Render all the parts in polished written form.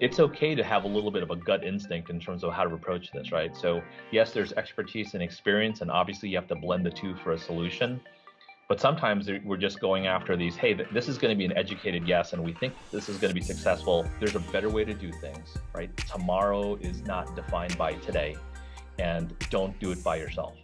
it's okay to have a little bit of a gut instinct in terms of how to approach this, right? So yes, there's expertise and experience, and obviously you have to blend the two for a solution. But sometimes we're just going after these, hey, this is going to be an educated guess, and we think this is going to be successful. There's a better way to do things, right? Tomorrow is not defined by today, and don't do it by yourself.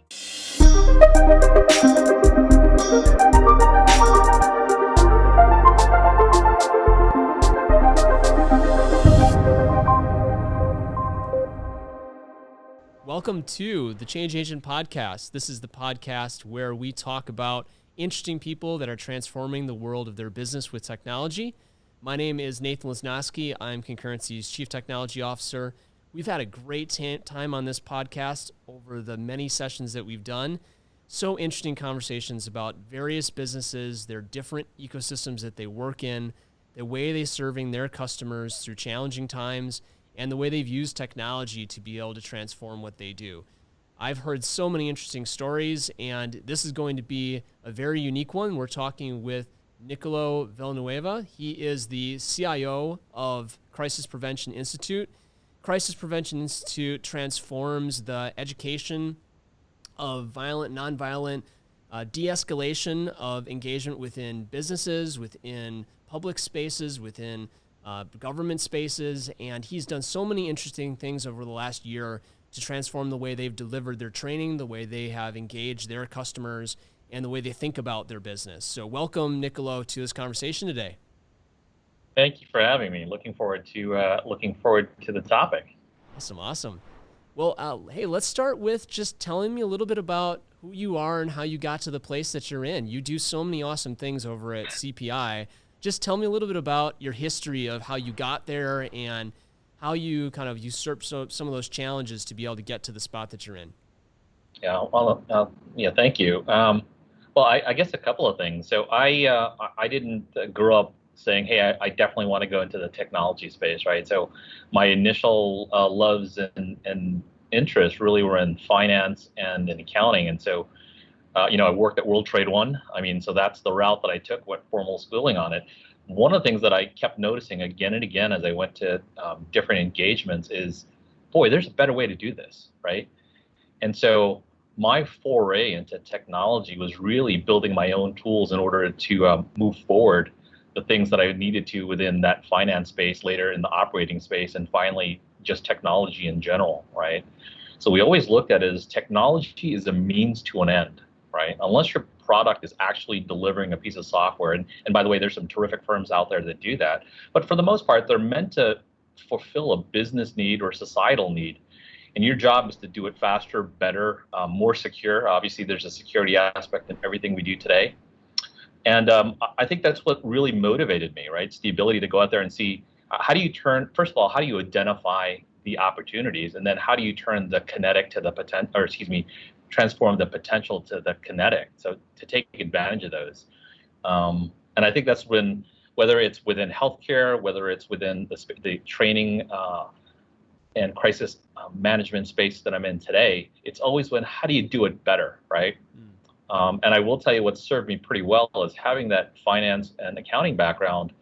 Welcome to the Change Agent Podcast. This is the podcast where we talk about interesting people that are transforming the world of their business with technology. My name is Nathan Lesnowski. I'm Concurrency's Chief Technology Officer. We've had a great time on this podcast over the many sessions that we've done. So interesting conversations about various businesses, their different ecosystems that they work in, the way they're serving their customers through challenging times, and the way they've used technology to be able to transform what they do. I've heard so many interesting stories, and this is going to be a very unique one. We're talking with Nickolo Villanueva. He is the CIO of Crisis Prevention Institute. Crisis Prevention Institute transforms the education of violent, nonviolent, de-escalation of engagement within businesses, within public spaces, within government spaces, and he's done so many interesting things over the last year to transform the way they've delivered their training, the way they have engaged their customers, and the way they think about their business. So welcome, Nickolo, to this conversation today. Thank you for having me. Looking forward to the topic. Awesome. Well, hey, let's start with just telling me a little bit about who you are and how you got to the place that you're in. You do so many awesome things over at CPI. Just tell me a little bit about your history of how you got there and how you kind of usurped some of those challenges to be able to get to the spot that you're in. Yeah, well, thank you. I guess a couple of things. So I didn't grow up saying, hey, I definitely want to go into the technology space, right? So my initial loves and interests really were in finance and in accounting. And so I worked at World Trade One. So that's the route that I took, went formal schooling on it. One of the things that I kept noticing again and again as I went to different engagements is, boy, there's a better way to do this, right? And so my foray into technology was really building my own tools in order to move forward the things that I needed to within that finance space, later in the operating space, and finally just technology in general, right? So we always looked at it as technology is a means to an end. Right? Unless your product is actually delivering a piece of software, and by the way, there's some terrific firms out there that do that, but for the most part, they're meant to fulfill a business need or societal need. And your job is to do it faster, better, more secure. Obviously, there's a security aspect in everything we do today. And I think that's what really motivated me, right? It's the ability to go out there and see how do you first of all, how do you identify the opportunities, and then how do you turn the kinetic to the transform the potential to the kinetic, so to take advantage of those. And I think that's whether it's within healthcare, whether it's within the training and crisis management space that I'm in today, it's always how do you do it better, right? And I will tell you what served me pretty well is having that finance and accounting background,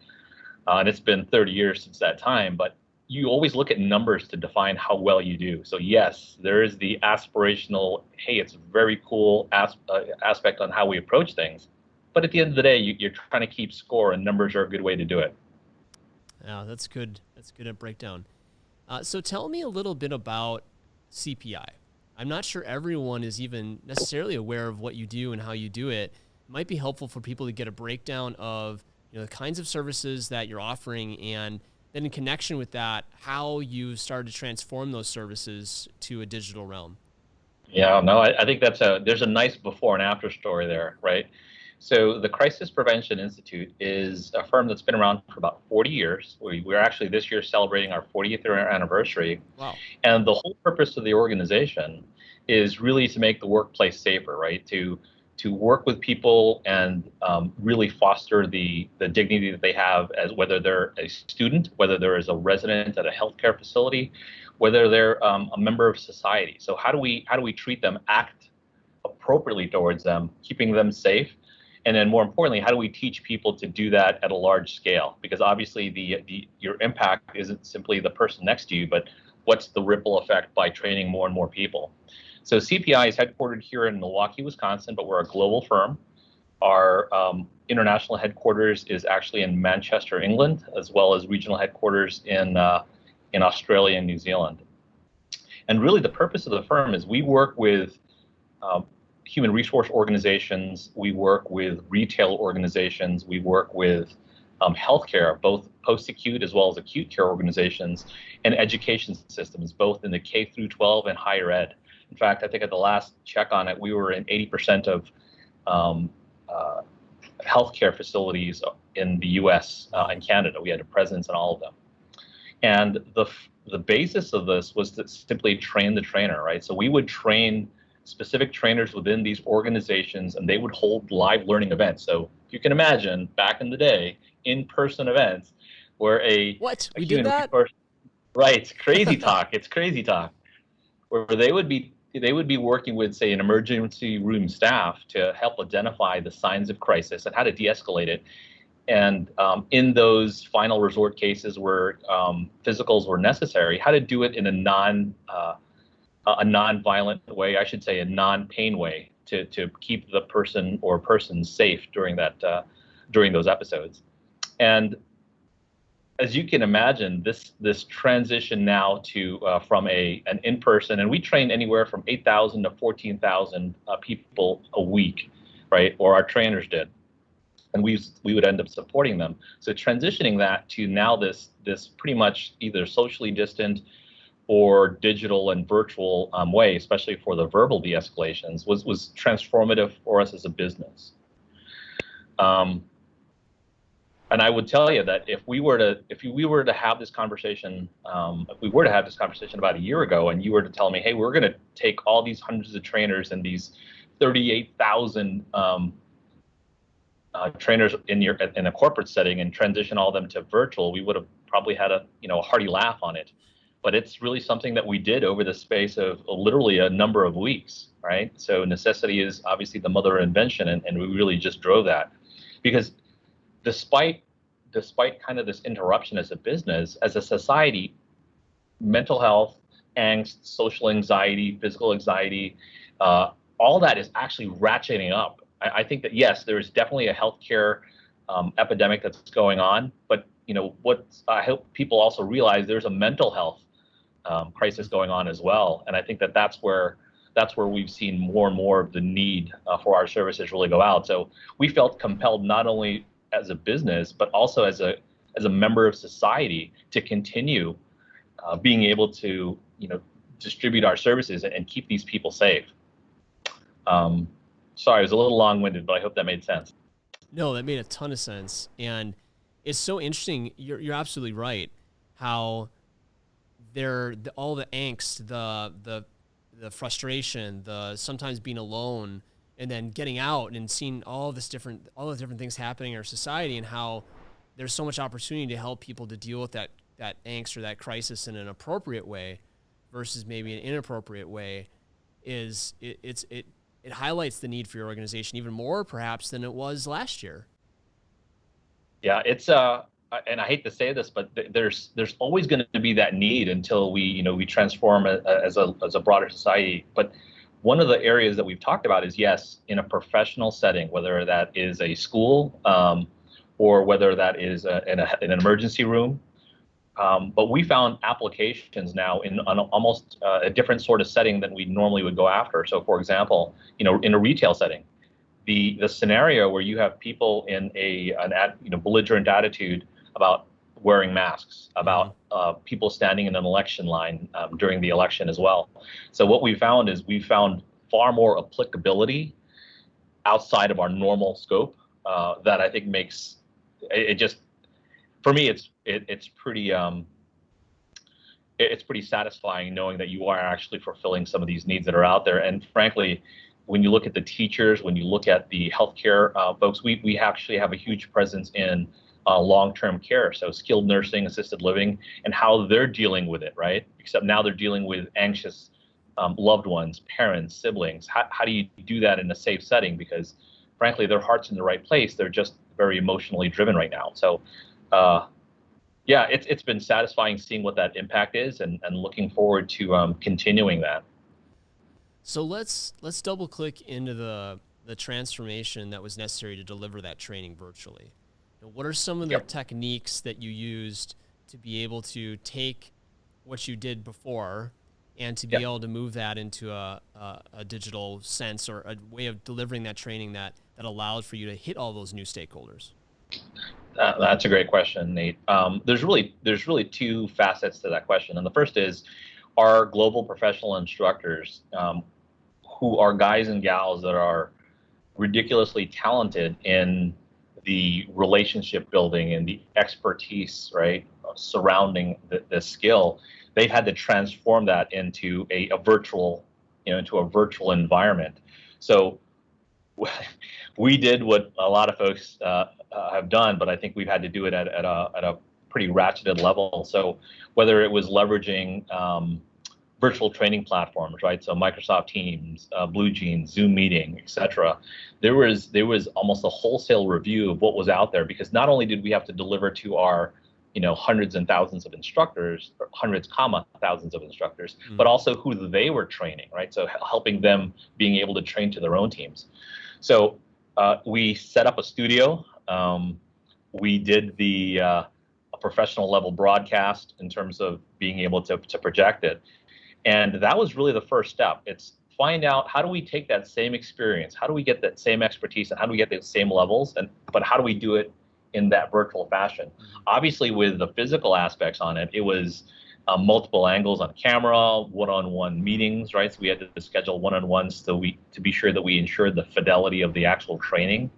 and it's been 30 years since that time, but you always look at numbers to define how well you do. So yes, there is the aspirational, hey, it's a very cool aspect on how we approach things. But at the end of the day, you're trying to keep score, and numbers are a good way to do it. Yeah, that's good. That's good at breakdown. So tell me a little bit about CPI. I'm not sure everyone is even necessarily aware of what you do and how you do it. It might be helpful for people to get a breakdown of the kinds of services that you're offering, and then in connection with that, how you started to transform those services to a digital realm. Yeah, no, I think there's a nice before and after story there, right? So the Crisis Prevention Institute is a firm that's been around for about 40 years. We're actually this year celebrating our 40th year anniversary. Wow. And the whole purpose of the organization is really to make the workplace safer, right? To work with people and really foster the dignity that they have, as whether they're a student, whether they're as a resident at a healthcare facility, whether they're a member of society. So how do we treat them, act appropriately towards them, keeping them safe, And then more importantly, how do we teach people to do that at a large scale? Because obviously your impact isn't simply the person next to you, but what's the ripple effect by training more and more people? So CPI is headquartered here in Milwaukee, Wisconsin, but we're a global firm. Our international headquarters is actually in Manchester, England, as well as regional headquarters in Australia and New Zealand. And really the purpose of the firm is we work with human resource organizations, we work with retail organizations, we work with healthcare, both post-acute as well as acute care organizations, and education systems, both in the K through 12 and higher ed. In fact, I think at the last check on it, we were in 80% of healthcare facilities in the U.S. And Canada. We had a presence in all of them. And the basis of this was to simply train the trainer, right? So we would train specific trainers within these organizations, and they would hold live learning events. So you can imagine back in the day, in-person events where we did that? Right, it's crazy talk. It's crazy talk. Where they would be working with, say, an emergency room staff to help identify the signs of crisis and how to de-escalate it. And in those final resort cases where physicals were necessary, how to do it in a non-violent way, I should say, a non-pain way, to keep the person or persons safe during those episodes. And as you can imagine, this transition now to from an in-person, and we train anywhere from 8,000 to 14,000 people a week, right? Or our trainers did, and we would end up supporting them. So transitioning that to now this pretty much either socially distant or digital and virtual way, especially for the verbal de-escalations, was transformative for us as a business. And I would tell you that if we were to have this conversation, about a year ago, and you were to tell me, hey, we're going to take all these hundreds of trainers and these 38,000 trainers in a corporate setting and transition all of them to virtual, we would have probably had a hearty laugh on it. But it's really something that we did over the space of literally a number of weeks, right? So necessity is obviously the mother of invention, and we really just drove that. Because despite kind of this interruption as a business, as a society, mental health, angst, social anxiety, physical anxiety, all that is actually ratcheting up. I think that, yes, there is definitely a healthcare epidemic that's going on, but what I hope people also realize, there's a mental health crisis going on as well. And I think that that's where we've seen more and more of the need for our services really go out. So we felt compelled not only as a business, but also as a member of society to continue being able to distribute our services and keep these people safe. Sorry, I was a little long-winded, but I hope that made sense. No, that made a ton of sense. And it's so interesting. You're absolutely right. How all the angst, the frustration, the sometimes being alone, and then getting out and seeing all the different things happening in our society, and how there's so much opportunity to help people to deal with that angst or that crisis in an appropriate way versus maybe an inappropriate way. It highlights the need for your organization even more perhaps than it was last year. Yeah, it's and I hate to say this, but there's always going to be that need until we transform as a broader society. But one of the areas that we've talked about is, yes, in a professional setting, whether that is a school or whether that is in an emergency room. But we found applications now in almost a different sort of setting than we normally would go after. So, for example, in a retail setting, the scenario where you have people in an belligerent attitude about wearing masks, about people standing in an election line during the election as well. So what we found is far more applicability outside of our normal scope that I think makes it just, for me, it's pretty satisfying knowing that you are actually fulfilling some of these needs that are out there. And frankly, when you look at the teachers, when you look at the healthcare folks, we actually have a huge presence in long-term care, so skilled nursing, assisted living, and how they're dealing with it, right? Except now they're dealing with anxious loved ones, parents, siblings. How do you do that in a safe setting? Because frankly, their heart's in the right place. They're just very emotionally driven right now. So, yeah, it's been satisfying seeing what that impact is, and looking forward to continuing that. So let's double click into the transformation that was necessary to deliver that training virtually. Now, what are some of the Yep. techniques that you used to be able to take what you did before and to be Yep. able to move that into a digital sense, or a way of delivering that training that allowed for you to hit all those new stakeholders? That's a great question, Nate. There's really two facets to that question, and the first is our global professional instructors, who are guys and gals that are ridiculously talented in the relationship building and the expertise, right, surrounding the skill. They've had to transform that into a virtual, into a virtual environment. So we did what a lot of folks have done, but I think we've had to do it at a pretty ratcheted level. So whether it was leveraging virtual training platforms, right? So Microsoft Teams, Blue Jeans, Zoom Meeting, etc. There was almost a wholesale review of what was out there, because not only did we have to deliver to our hundreds and thousands of instructors, or hundreds, comma, thousands of instructors, but also who they were training, right? So helping them being able to train to their own teams. So we set up a studio. We did the a professional level broadcast in terms of being able to project it. And that was really the first step. It's find out, how do we take that same experience? How do we get that same expertise, and how do we get the same levels? But how do we do it in that virtual fashion? Obviously, with the physical aspects on it, it was multiple angles on camera, one-on-one meetings, right? So we had to schedule one-on-ones to be sure that we ensured the fidelity of the actual training.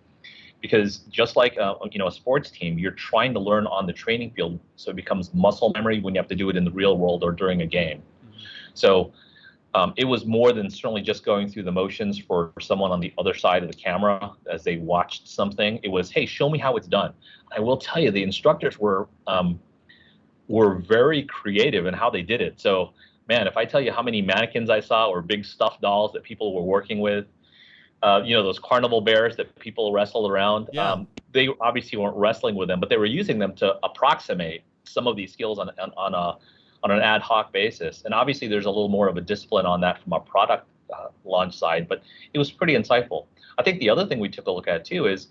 Because just like a sports team, you're trying to learn on the training field, so it becomes muscle memory when you have to do it in the real world or during a game. So it was more than certainly just going through the motions for someone on the other side of the camera as they watched something. It was, hey, show me how it's done. I will tell you, the instructors were very creative in how they did it. So, man, if I tell you how many mannequins I saw, or big stuffed dolls that people were working with, those carnival bears that people wrestled around, Yeah. they obviously weren't wrestling with them, but they were using them to approximate some of these skills on an ad hoc basis. And obviously, there's a little more of a discipline on that from a product launch side, but it was pretty insightful. I think the other thing we took a look at too is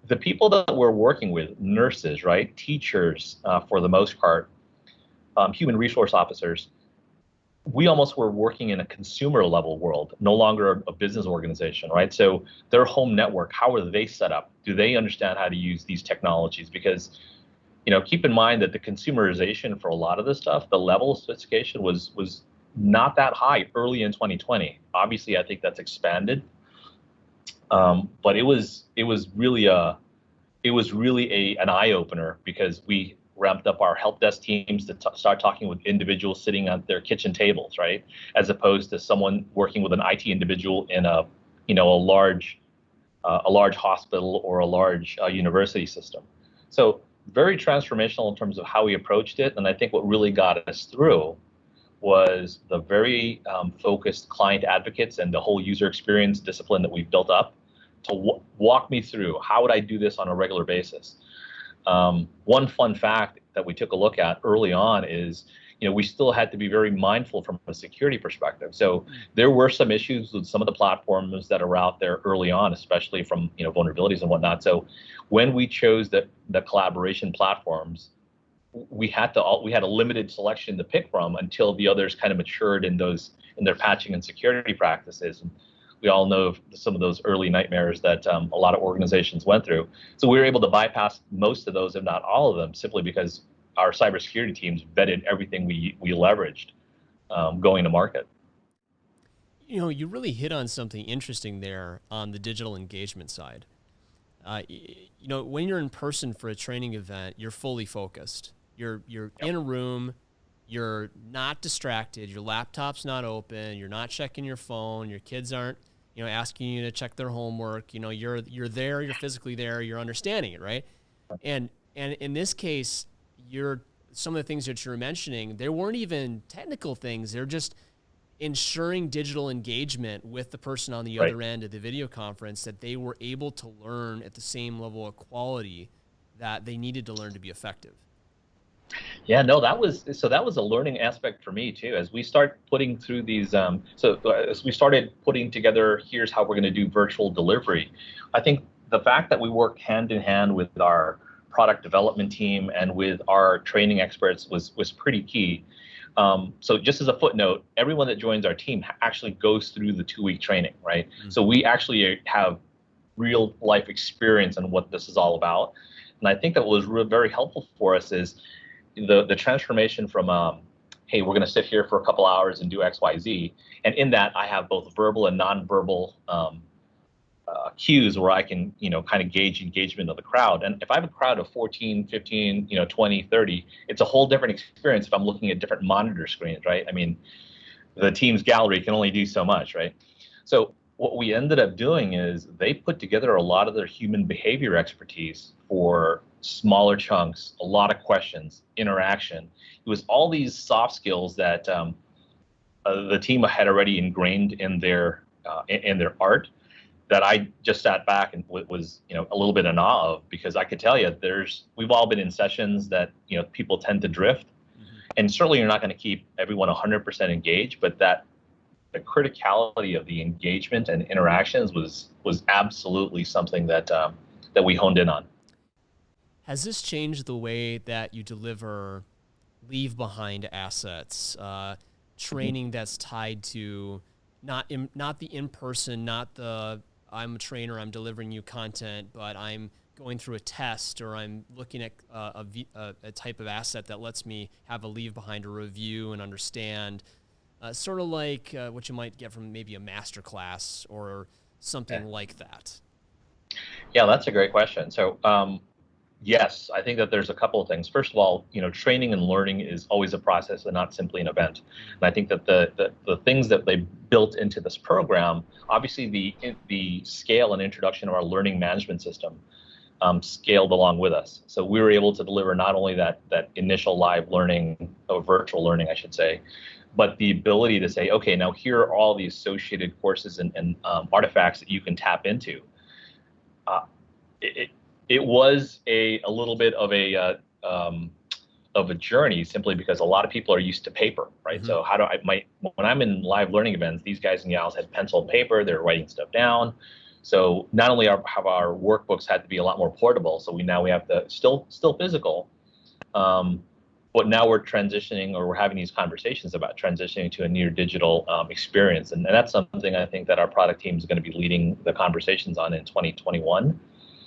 the people that we're working with, nurses, right, teachers, for the most part, human resource officers. We almost were working in a consumer level world, no longer a business organization, right? So their home network, how are they set up? Do they understand how to use these technologies? Because keep in mind that the consumerization for a lot of this stuff, the level of sophistication was not that high early in 2020. Obviously, I think that's expanded, but it was really an eye opener, because we ramped up our help desk teams to start talking with individuals sitting at their kitchen tables, right, as opposed to someone working with an IT individual in a large hospital or a large university system. So very transformational in terms of how we approached it. And I think what really got us through was the very focused client advocates and the whole user experience discipline that we've built up to walk me through how would I do this on a regular basis. One fun fact that we took a look at early on is, we still had to be very mindful from a security perspective. So there were some issues with some of the platforms that are out there early on, especially from vulnerabilities and whatnot. So when we chose the collaboration platforms, we had a limited selection to pick from until the others kind of matured in their patching and security practices. And we all know some of those early nightmares that a lot of organizations went through. So we were able to bypass most of those, if not all of them, simply because our cybersecurity teams vetted everything we leveraged going to market. You really hit on something interesting there on the digital engagement side. When you're in person for a training event, you're fully focused. You're in a room. You're not distracted. Your laptop's not open. You're not checking your phone. Your kids aren't, asking you to check their homework. You're there. You're physically there. You're understanding it, right? And in this case, some of the things that you're mentioning, they weren't even technical things. They're just ensuring digital engagement with the person on the Right. other end of the video conference, that they were able to learn at the same level of quality that they needed to learn to be effective. Yeah, no, that was a learning aspect for me too. As we start putting through these, as we started putting together, here's how we're going to do virtual delivery. I think the fact that we work hand in hand with our product development team and with our training experts was pretty key. So just as a footnote, everyone that joins our team actually goes through the 2-week training, right? Mm-hmm. So we actually have real life experience on what this is all about. And I think that what was very helpful for us is the transformation from hey, we're going to sit here for a couple hours and do X, Y, Z. And in that, I have both verbal and nonverbal cues where I can, kind of gauge engagement of the crowd. And if I have a crowd of 14, 15, 20, 30, it's a whole different experience if I'm looking at different monitor screens, right? I mean, the team's gallery can only do so much, right? So what we ended up doing is they put together a lot of their human behavior expertise for smaller chunks, a lot of questions, interaction. It was all these soft skills that the team had already ingrained in their art, that I just sat back and was a little bit in awe of, because I could tell you we've all been in sessions that people tend to drift, and certainly you're not going to keep everyone 100% engaged, but that the criticality of the engagement and interactions was absolutely something that we honed in on. Has this changed the way that you deliver leave behind assets, training that's tied to not the in-person, not the I'm a trainer, I'm delivering you content, but I'm going through a test, or I'm looking at a type of asset that lets me have a leave behind, a review, and understand, sort of like what you might get from maybe a master class or something like that? Yeah, that's a great question. So yes, I think that there's a couple of things. First of all, training and learning is always a process and not simply an event. And I think that the things that they built into this program, obviously the scale and introduction of our learning management system scaled along with us. So we were able to deliver not only that initial live learning, or virtual learning, I should say, but the ability to say, okay, now here are all the associated courses and artifacts that you can tap into. It was a little bit of a journey, simply because a lot of people are used to paper, right? Mm-hmm. So when I'm in live learning events, these guys and gals had pencil and paper, they're writing stuff down. So not only have our workbooks had to be a lot more portable, so we have to still physical, but now we're transitioning, or we're having these conversations about transitioning to a near digital experience. And that's something I think that our product team is going to be leading the conversations on in 2021.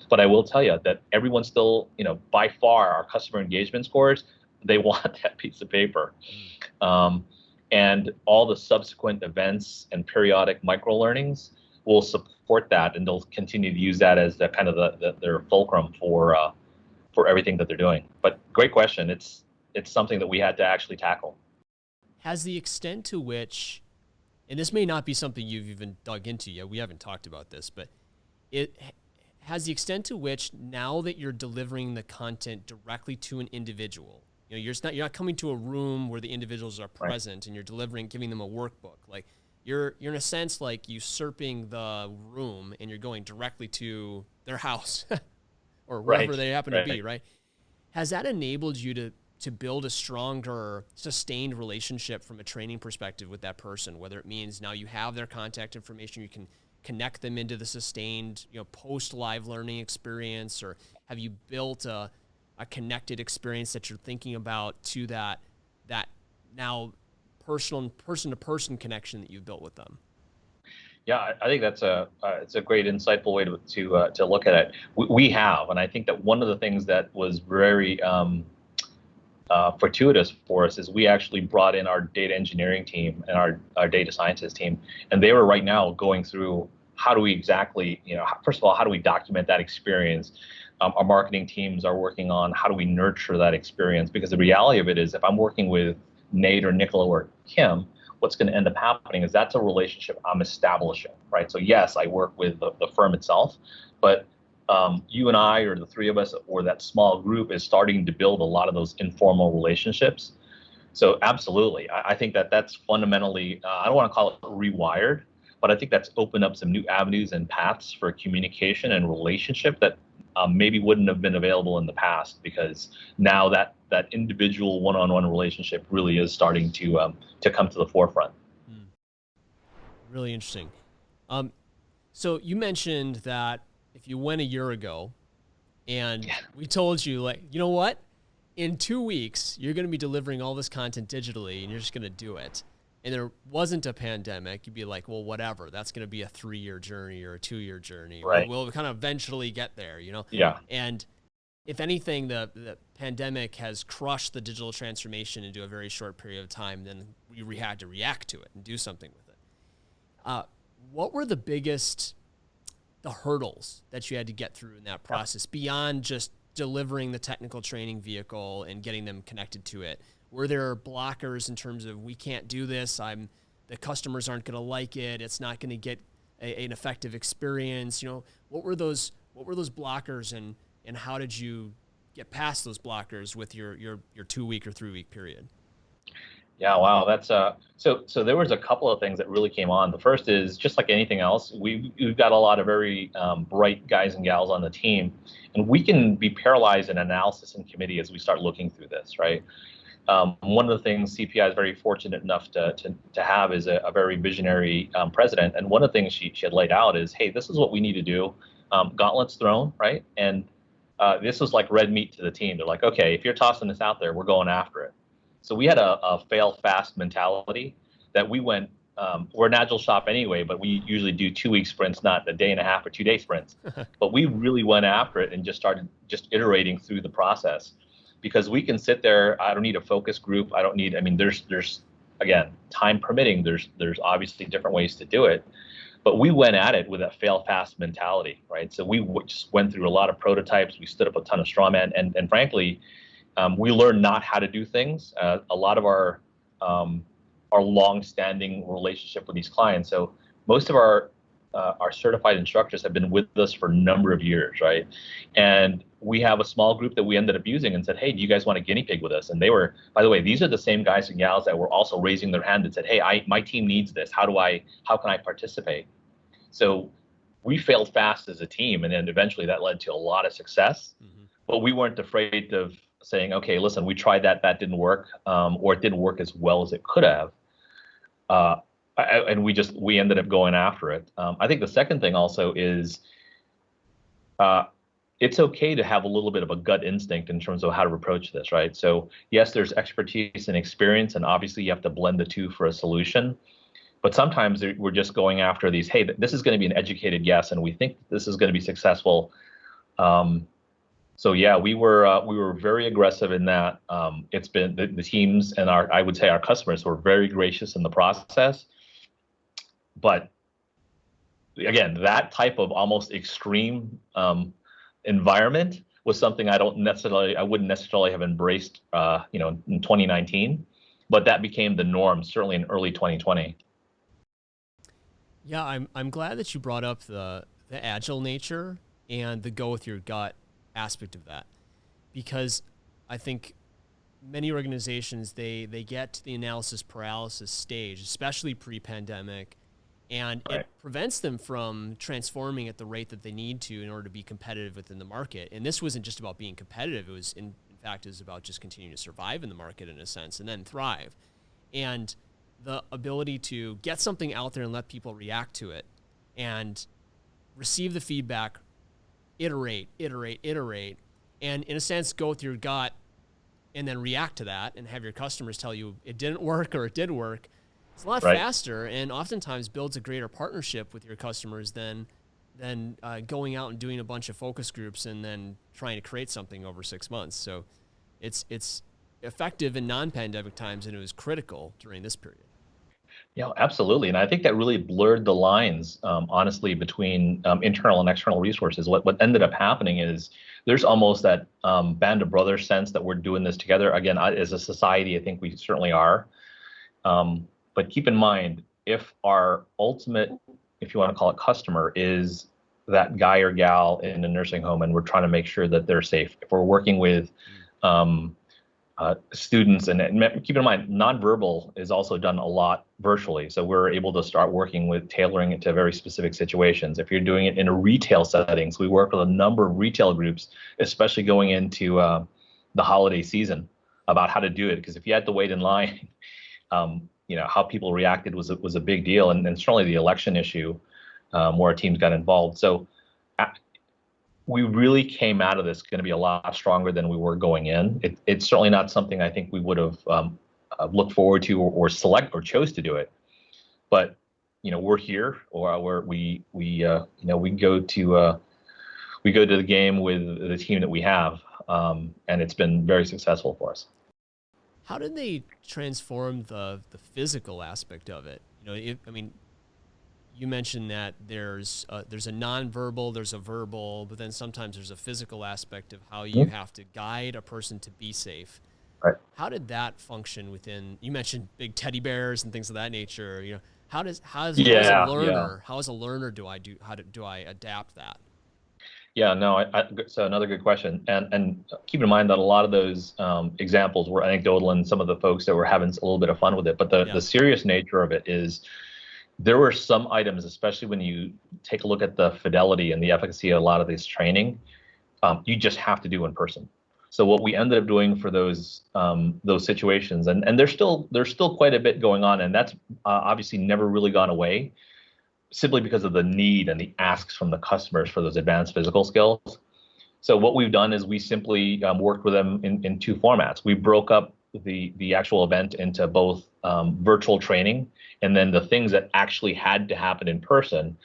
But I will tell you that everyone still, by far, our customer engagement scores, they want that piece of paper. And all the subsequent events and periodic micro learnings will support that, and they'll continue to use that as the kind of their fulcrum for everything that they're doing. But great question. It's something that we had to actually tackle. Has the extent to which, and this may not be something you've even dug into yet, we haven't talked about this, but has the extent to which, now that you're delivering the content directly to an individual, you're not coming to a room where the individuals are present, right, and you're giving them a workbook. Like you're in a sense like usurping the room, and you're going directly to their house or wherever they happen to be, right? Has that enabled you to build a stronger, sustained relationship from a training perspective with that person, whether it means now you have their contact information, you can connect them into the sustained, post live learning experience, or have you built a connected experience that you're thinking about to that now person to person connection that you've built with them? Yeah, I think it's a great, insightful way to look at it. We have, and I think that one of the things that was very fortuitous for us is we actually brought in our data engineering team and our data scientist team, and they were right now going through how do we exactly, first of all, how do we document that experience? Our marketing teams are working on how do we nurture that experience, because the reality of it is, if I'm working with Nate or Nicola or Kim, what's going to end up happening is that's a relationship I'm establishing, right? So yes, I work with the firm itself, but you and I, or the three of us, or that small group, is starting to build a lot of those informal relationships. So absolutely, I think that that's fundamentally, I don't want to call it rewired, but I think that's opened up some new avenues and paths for communication and relationship that maybe wouldn't have been available in the past, because now that individual one-on-one relationship really is starting to come to the forefront. Really interesting. So you mentioned that if you went a year ago and we told you, like, you know what, in 2 weeks, you're going to be delivering all this content digitally and you're just going to do it, and there wasn't a pandemic, you'd be like, well, whatever, that's going to be a 3-year journey or a 2-year journey. Right. We'll kind of eventually get there, you know? Yeah. And if anything, the pandemic has crushed the digital transformation into a very short period of time, then we had to react to it and do something with it. What were the hurdles that you had to get through in that process beyond just delivering the technical training vehicle and getting them connected to it? Were there blockers in terms of, we can't do this, the customers aren't going to like it, it's not going to get an effective experience? You know, what were those blockers, and how did you get past those blockers with your 2-week or 3-week period? Yeah, wow, that's so there was a couple of things that really came on. The first is, just like anything else, we've got a lot of very bright guys and gals on the team, and we can be paralyzed in analysis and committee as we start looking through this, right? One of the things CPI is very fortunate enough to have is a very visionary president, and one of the things she had laid out is, hey, this is what we need to do. Gauntlets thrown, right? And this was like red meat to the team. They're like, okay, if you're tossing this out there, we're going after it. So we had a fail fast mentality that we went, we're an agile shop anyway, but we usually do 2-week sprints, not a day and a half or 2-day sprints. But we really went after it and just started iterating through the process, because we can sit there. I don't need a focus group. I mean, there's again, time permitting, there's obviously different ways to do it, but we went at it with a fail fast mentality, right? So we just went through a lot of prototypes. We stood up a ton of straw man, and frankly, we learned not how to do things. A lot of our long-standing relationship with these clients. So most of our certified instructors have been with us for a number of years, right? And we have a small group that we ended up using and said, hey, do you guys want to guinea pig with us? And they were, by the way, these are the same guys and gals that were also raising their hand and said, hey, my team needs this. How can I participate? So we failed fast as a team, and then eventually that led to a lot of success. Mm-hmm. But we weren't afraid of saying, okay, listen, we tried that didn't work, or it didn't work as well as it could have. And we ended up going after it. I think the second thing also is, it's okay to have a little bit of a gut instinct in terms of how to approach this, right? So yes, there's expertise and experience, and obviously you have to blend the two for a solution. But sometimes we're just going after these, hey, this is going to be an educated guess, and we think this is going to be successful. So yeah, we were very aggressive in that. It's been the teams and I would say our customers were very gracious in the process. But again, that type of almost extreme environment was something I wouldn't necessarily have embraced, in 2019, but that became the norm certainly in early 2020. Yeah, I'm glad that you brought up the agile nature and the go with your gut aspect of that, because I think many organizations, they get to the analysis paralysis stage, especially pre-pandemic, and right. It prevents them from transforming at the rate that they need to in order to be competitive within the market. And this wasn't just about being competitive. It was, in fact, it was about just continuing to survive in the market in a sense and then thrive. And the ability to get something out there and let people react to it and receive the feedback, iterate, and in a sense, go with your gut and then react to that and have your customers tell you it didn't work or it did work. It's a lot right. faster, and oftentimes builds a greater partnership with your customers than going out and doing a bunch of focus groups and then trying to create something over 6 months. So it's effective in non-pandemic times, and it was critical during this period. Yeah, absolutely. And I think that really blurred the lines, honestly, between internal and external resources. What ended up happening is there's almost that band of brothers sense that we're doing this together. Again, as a society, I think we certainly are. But keep in mind, if our ultimate, if you want to call it customer, is that guy or gal in a nursing home, and we're trying to make sure that they're safe. If we're working with students, and keep in mind, nonverbal is also done a lot virtually. So we're able to start working with tailoring it to very specific situations. If you're doing it in a retail setting, so we work with a number of retail groups, especially going into the holiday season, about how to do it. Because if you had to wait in line, how people reacted was a big deal, and certainly the election issue where our teams got involved. So we really came out of this going to be a lot stronger than we were going in. It's certainly not something I think we would have looked forward to or select or chose to do it. But we're here, or we go to the game with the team that we have, and it's been very successful for us. How did they transform the physical aspect of it? You mentioned that there's a nonverbal, there's a verbal, but then sometimes there's a physical aspect of how you have to guide a person to be safe. Right. How did that function within? You mentioned big teddy bears and things of that nature. How as a learner do I adapt that? Yeah, no, so another good question. And keep in mind that a lot of those examples were anecdotal, and some of the folks that were having a little bit of fun with it. But the serious nature of it is, there were some items, especially when you take a look at the fidelity and the efficacy of a lot of this training, you just have to do in person. So what we ended up doing for those situations, and there's still quite a bit going on, and that's obviously never really gone away, simply because of the need and the asks from the customers for those advanced physical skills. So what we've done is we simply worked with them in two formats. We broke up the actual event into both virtual training, and then the things that actually had to happen in person.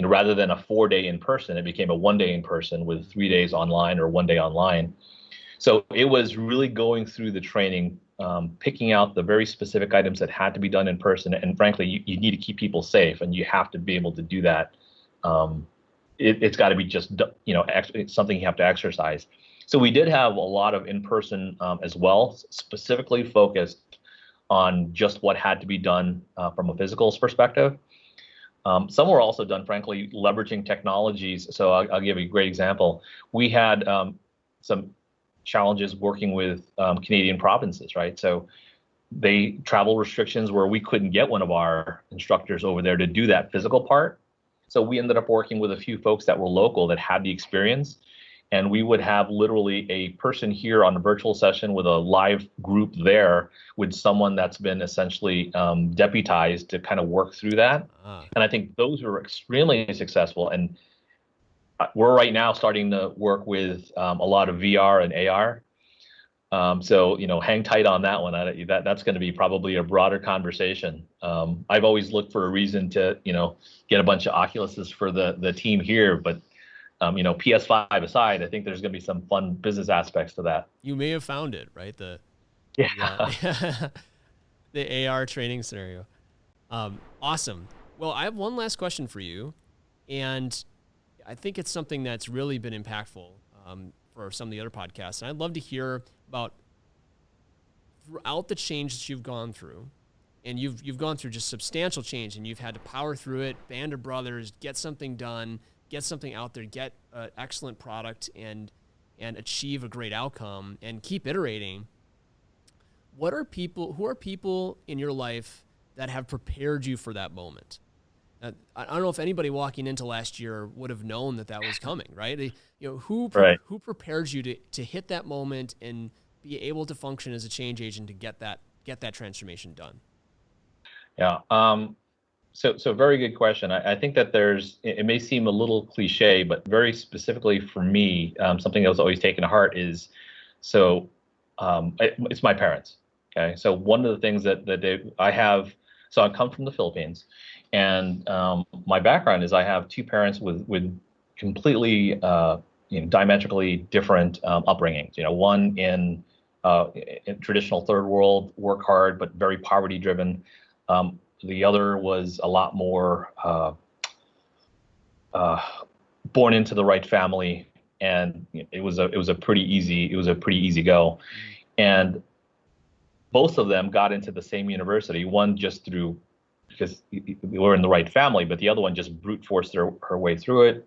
Rather than a 4-day in person, it became a 1-day in person with 3 days online or 1 day online. So it was really going through the training, picking out the very specific items that had to be done in person. And frankly, you need to keep people safe, and you have to be able to do that. It's got to be just, it's something you have to exercise. So we did have a lot of in-person as well, specifically focused on just what had to be done from a physical perspective. Some were also done, frankly, leveraging technologies. So I'll give you a great example. We had some challenges working with Canadian provinces, right? So they travel restrictions where we couldn't get one of our instructors over there to do that physical part. So we ended up working with a few folks that were local that had the experience. And we would have literally a person here on a virtual session with a live group there with someone that's been essentially deputized to kind of work through that. And I think those were extremely successful. And we're right now starting to work with a lot of VR and AR. So, hang tight on that one. That's going to be probably a broader conversation. I've always looked for a reason to, get a bunch of Oculuses for the team here, but PS5 aside, I think there's going to be some fun business aspects to that. You may have found it, right? The AR training scenario. Awesome. Well, I have one last question for you, and I think it's something that's really been impactful for some of the other podcasts. And I'd love to hear about, throughout the change that you've gone through, and you've gone through just substantial change, and you've had to power through it, band of brothers, get something done, get something out there, get an excellent product, and achieve a great outcome, and keep iterating. Who are people in your life that have prepared you for that moment? I don't know if anybody walking into last year would have known that was coming, right? Who prepared you to hit that moment and be able to function as a change agent to get that transformation done? Yeah. So very good question. I think that it may seem a little cliche, but very specifically for me, something that was always taken to heart is, it's my parents. Okay. So one of the things I come from the Philippines, and my background is I have two parents with completely, diametrically different upbringings. One in traditional third world, work hard, but very poverty driven. The other was a lot more born into the right family, and it was a pretty easy go. And both of them got into the same university. One just because we were in the right family, but the other one just brute forced her way through it.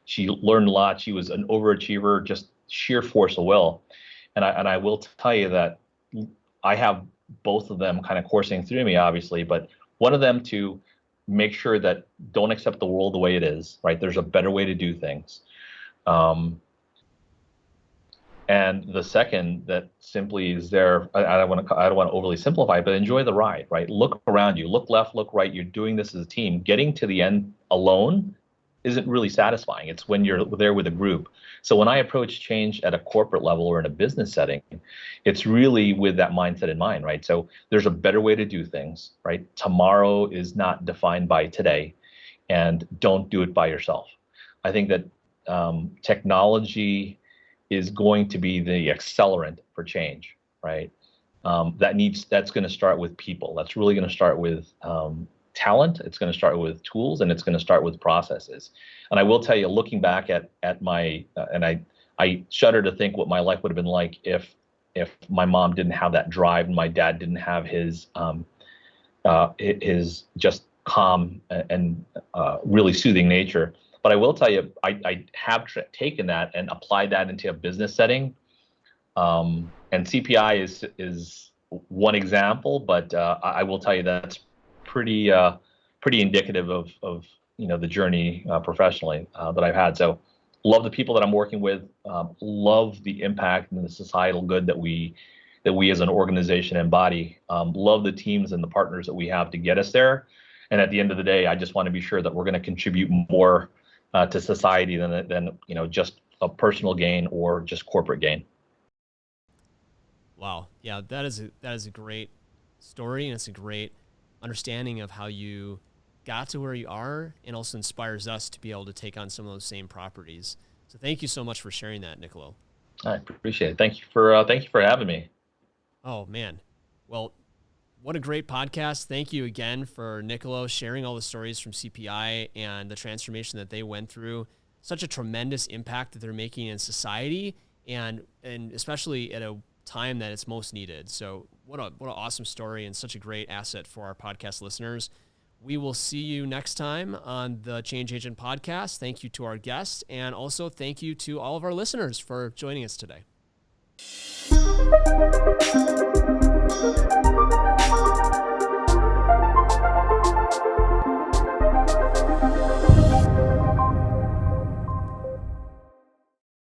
She learned a lot. She was an overachiever, just sheer force of will. And I will tell you that I have both of them kind of coursing through me, obviously, but one of them to make sure that don't accept the world the way it is, right? There's a better way to do things. And the second that simply is there, I don't want to overly simplify, but enjoy the ride, right? Look around you, look left, look right. You're doing this as a team. Getting to the end alone isn't really satisfying. It's when you're there with a group. So when I approach change at a corporate level or in a business setting, it's really with that mindset in mind, right? So there's a better way to do things, right? Tomorrow is not defined by today, and don't do it by yourself. I think that technology is going to be the accelerant for change, right? That's going to start with people. That's really going to start with talent. It's going to start with tools, and it's going to start with processes. And I will tell you, looking back at my and I shudder to think what my life would have been like if my mom didn't have that drive and my dad didn't have his just calm and really soothing nature. But I will tell you, I have taken that and applied that into a business setting. And CPI is one example, but I will tell you that's pretty indicative of the journey professionally that I've had. So love the people that I'm working with, love the impact and the societal good that we as an organization embody, love the teams and the partners that we have to get us there. And at the end of the day, I just want to be sure that we're going to contribute more to society than just a personal gain or just corporate gain. Wow. Yeah, that is a great story, and it's a great understanding of how you got to where you are, and also inspires us to be able to take on some of those same properties. So thank you so much for sharing that, Nickolo. I appreciate it. Thank you for having me. Oh man. Well, what a great podcast. Thank you again for Nickolo sharing all the stories from CPI and the transformation that they went through. Such a tremendous impact that they're making in society, and especially at a time that it's most needed. So what an awesome story, and such a great asset for our podcast listeners. We will see you next time on the Change Agent Podcast. Thank you to our guests, and also thank you to all of our listeners for joining us today.